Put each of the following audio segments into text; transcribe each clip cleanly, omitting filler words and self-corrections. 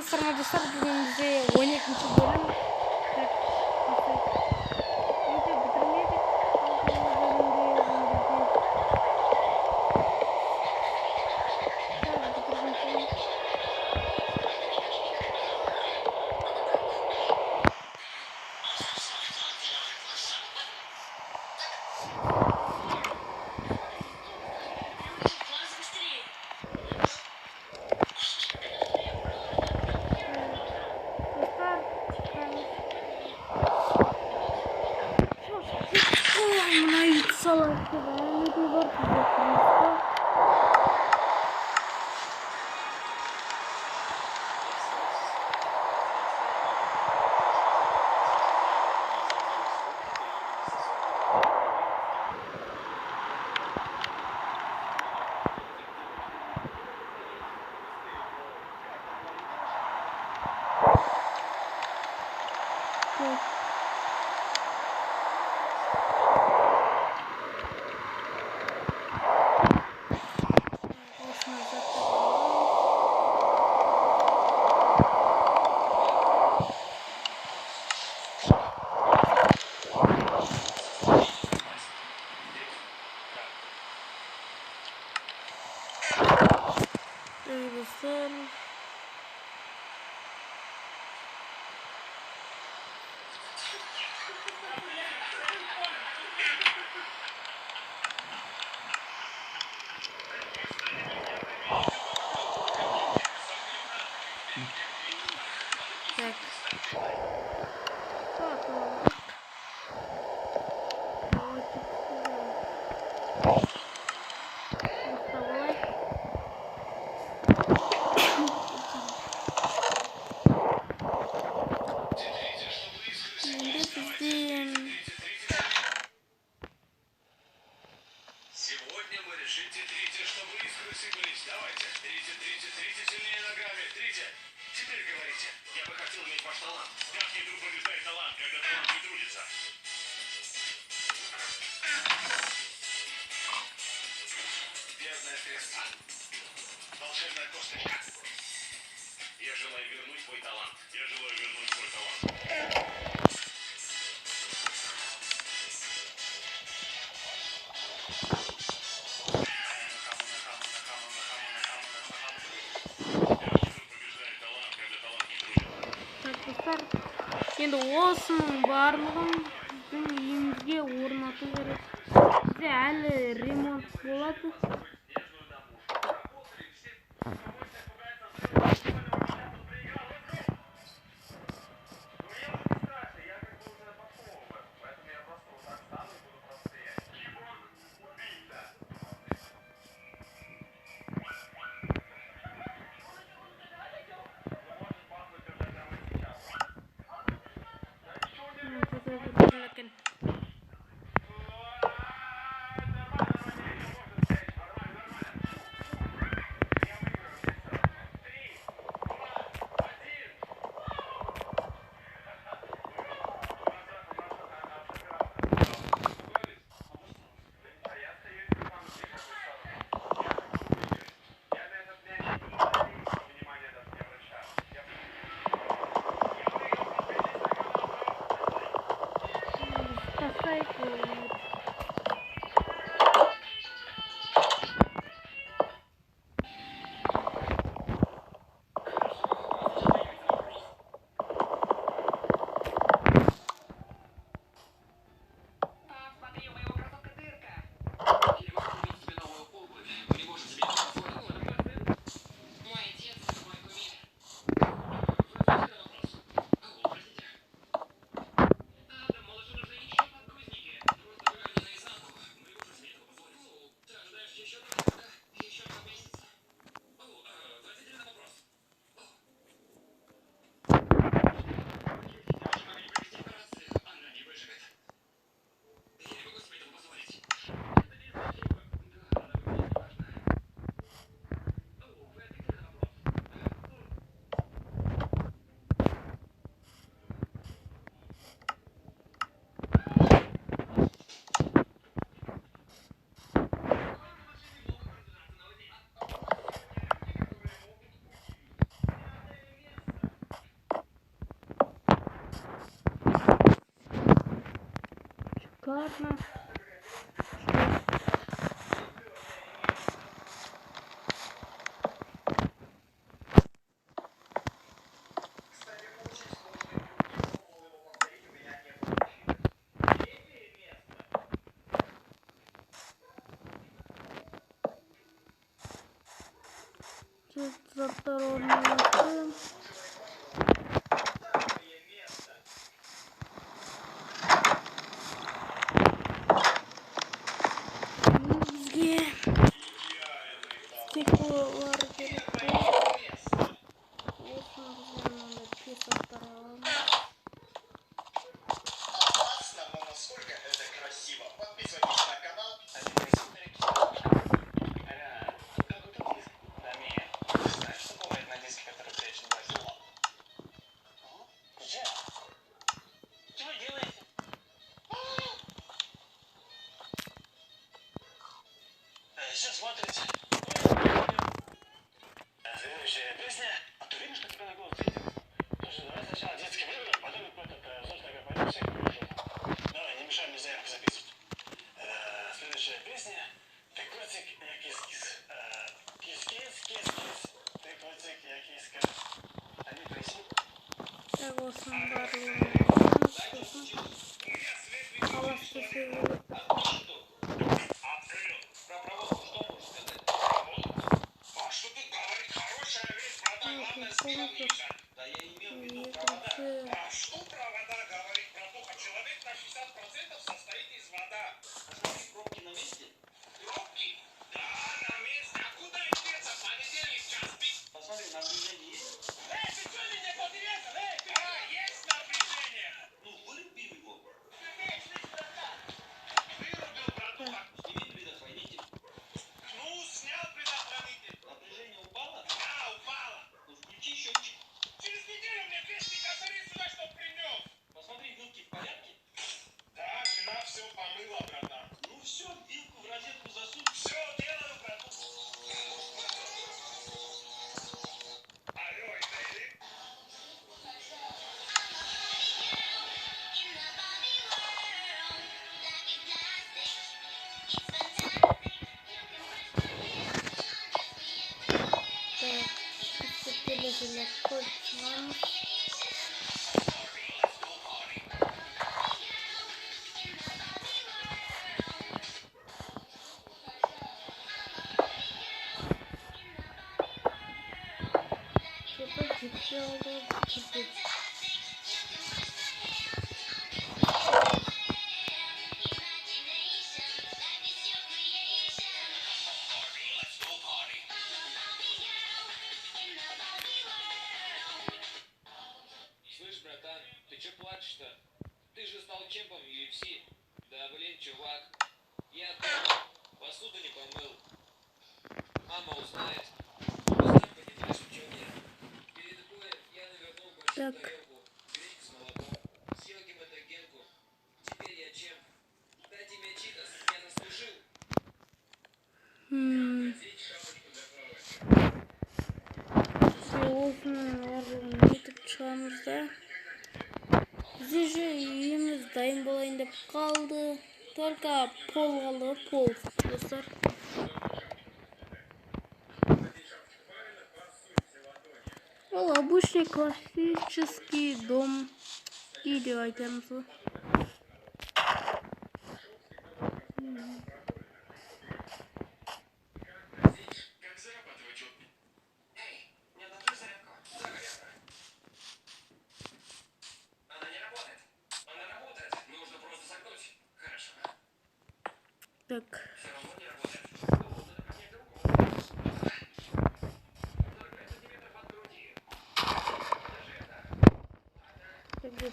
Армысыздар достар, бүгін бізде 12-ші бөлім. Сегодня мы решим трите, чтобы искры сыпались. Давайте, трите сильнее ногами, трите. Теперь говорите, я бы хотел иметь ваш талант. Как не труд побеждает талант, когда талант не трудится? Верное средство. Волшебная косточка. Я желаю вернуть свой талант. Я желаю вернуть свой талант. Енді осының барлығын біздің үйімізге орнату керек. Бізде әлі ремонт болады. ладно. Сейчас за второй минуты. Бізге стеклолар керек. Осыны бізге мынандай песақтар аламыз. Классно, но насколько это красиво. Подписывайтесь на канал. Знаешь, что бывает на диске, который ты очень бросила? Где? Что вы делаете? Что смотрите? Следующая песня. А ты видишь, что тебе на голос светит? Слушай, давай сначала детский выберем, потом пойдем всех покажу. Давай, не мешай мне заявку записывать. Следующая песня. Ты котик, я кис-кис. Кис-кис. Ты котик, я кис-кис. Они поясни. Так, осының барлығын аламыз. Сосын қаласты сөйлеп. Открыл. Про проводку что можешь сказать? А что тут говорит? Хорошая вещь, братан. Главное, спина Миша. Да я имел в виду провода. А что провода говорит, братуха? Человек на 60% состоит из вода. Посмотри, пробки на месте? Пробки? Да, на месте. А куда им деться? Понедельник, час пик. Посмотри, напряжение есть? Ты что меня подрезал? Есть напряжение. Ну, выруби его. Ты вечный братан. Вырубил, братуха. Сними предохранитель. Ну, снял предохранитель. Напряжение упало? Да, упало. Ну, включи счетчик. Через неделю мне 200 косарей сюда, чтоб принес. Посмотри, вилки в порядке? Да, жена все помыла, братан. Ну все, вилку в розетку засунь. Все, делаю, братух. Алло, это Эли? Так, постепенно закончим. Что-то дичало, чуть-чуть. Слышь, братан, ты чё плачешь-то? Ты же стал чемпом UFC. Да блин, чувак. Я дома посуду не помыл. Мама узнает. Поставь поделись учёние. Перед боем я навернул большую Так. тарелку. Гречку с молоком. Съел гематогенку. Теперь я чемп. Дайте мне читос, я заслужил. Осының барлығын етіп шығамыз да. Бізде же үйіміз дайын болайын деп қалды. Только пол қалды, пол, достар. Ол обычный классический дом. И деп айтамыз ғой. Как зарабатывать опыт? Эй, мне нужна зарядка. Зарядка. Она не работает. Она работает. Нужно просто загнуть. Хорошо. Так. Все равно не работает. Ну, надо поднять руку. 45 сантиметров от груди. Даже это. Так, теперь же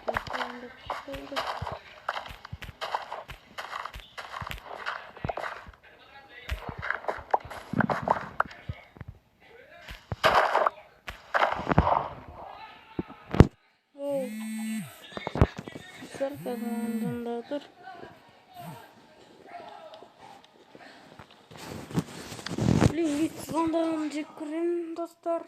поставим так что-то. Оу. Сарка замандында тұр. Блин, вид звондағанын жек көремін, достар.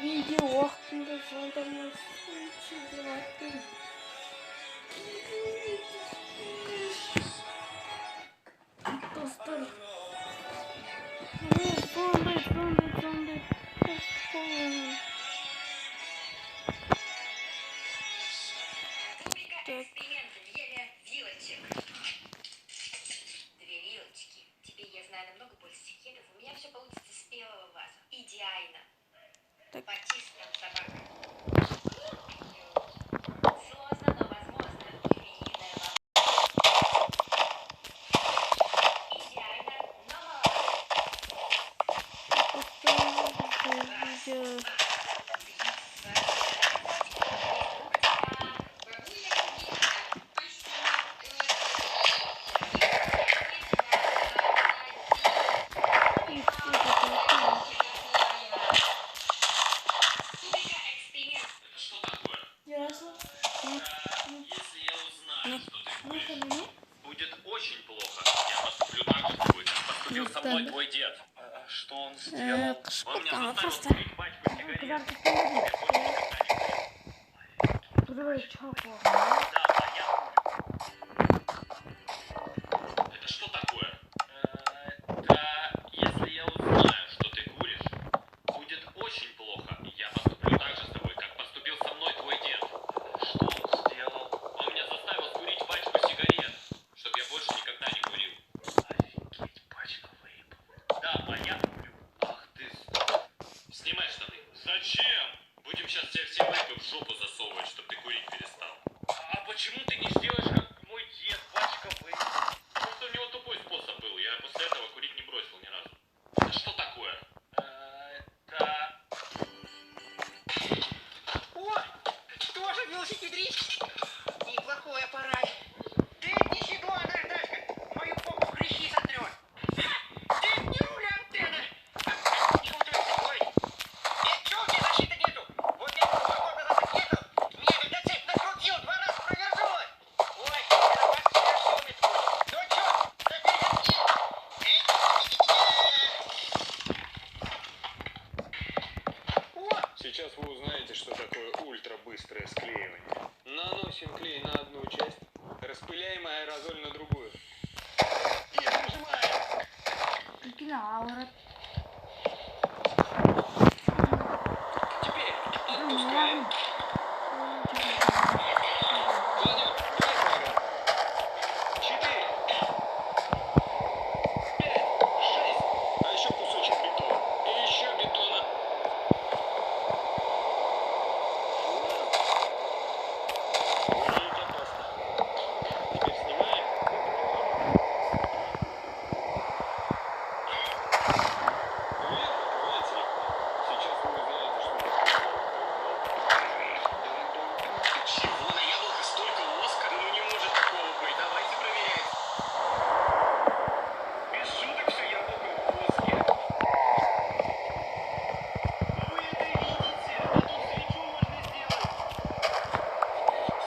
Видео уақытында жолдамасын деп айттым. Достар. Сондай. Рубрика «Эксперименты» Еля вилочек. Две вилочки. Теперь я знаю намного больше секретов. У меня все получится с первого раза. Идеально. Так. По чистым собакам. Сложно, но возможно. Ювелирная идеально, но Видео. Это что такое? Ясно. Если я узнаю, что ты куришь, Ну-ка, будет очень плохо. Я поступлю так же с тобой, как поступил со мной да. твой дед. Что он сделал? Кышкы Он меня там заставил просто. курить пачку сигарет. Теперь больше никогда не курю. Да, а я курю. Это что такое? Это если я узнаю, что ты куришь, будет очень плохо. Я поступлю так же с тобой, как поступил со мной твой дед. Что он сделал? Он меня заставил курить пачку сигарет, чтобы я больше никогда не курил. Офигеть, пачка вейпов. Да, а я курю. Ах ты снимай штаны. Зачем? Будем сейчас тебе все вейпы в жопу засовывать, чтобы ты курить перестал. А почему ты не сделаешь, как мой дед, пачка вейпов? Потому что у него тупой способ был. Я после этого курить не бросил ни разу. Это что такое? Это... О, тоже велосипедист. Неплохой аппарат. Ты не седло, Наташка. Мою попу в клещи сотрет. Ты не руля антенна. Чего ты такой? Чего у тебя защиты нету? Вот я похоже на ракету. Меня когда цепь накрутил, 2 раза провернулась. Ой, это вас пересумит будет. Ну чё, на перегонки? О, Сейчас вы узнаете, что такое ультрабыстрое склеивание. Наносим клей на одну часть, распыляем аэрозоль на другую. И прижимаем. Аура. Теперь отпускаем. Кладем 2 килограмма. 4. 5. 6. А еще кусочек бетона. И еще бетона. Выглядит опасно. Теперь снимаем. Открывается легко. Сейчас вы узнаете, что такое. Чего? На яблоко столько воска? Ну не может такого быть. Давайте проверять. Без шуток все яблоко в воске. Вы это видите? А тут свечу можно сделать.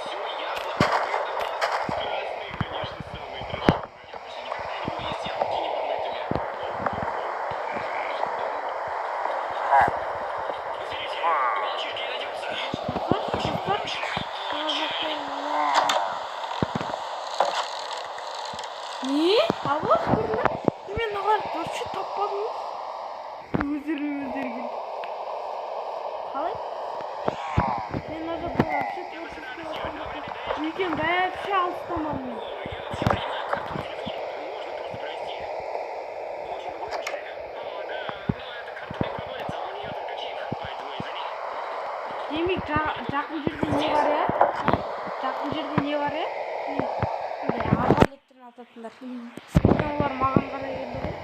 Все яблоко. Это воск. Красные, конечно, самые трэшовые. Я больше никогда не буду есть яблоки непомытыми. смотрите, мальчишки найдется. Не? А вот көрме? Мен оған дұрысы таппадым. Өздерге. Қалай? Мен оған вообще дұрысы таппадым. Екен вообще алыстамадым. Я все понимаю, как тут можно просто пройти. Очень выключили. О, да, но эта карта не проводится, а у нее только чип, поэтому извини. Демек жақын жерде не бар я? Жақын жерде не бар я? Аға электр ататындар. Олар маған қарай келді ғой.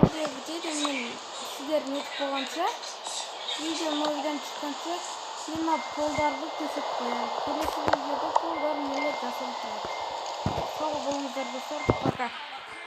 Видео бітеді, мен сіздер нетіп болғанша, видео новыйдан шыққанша, мен мына полдарды төсеп қоямын. Келесі видеода полдар нелер жасалып тұрады. Сау болыңыздар достар, пока.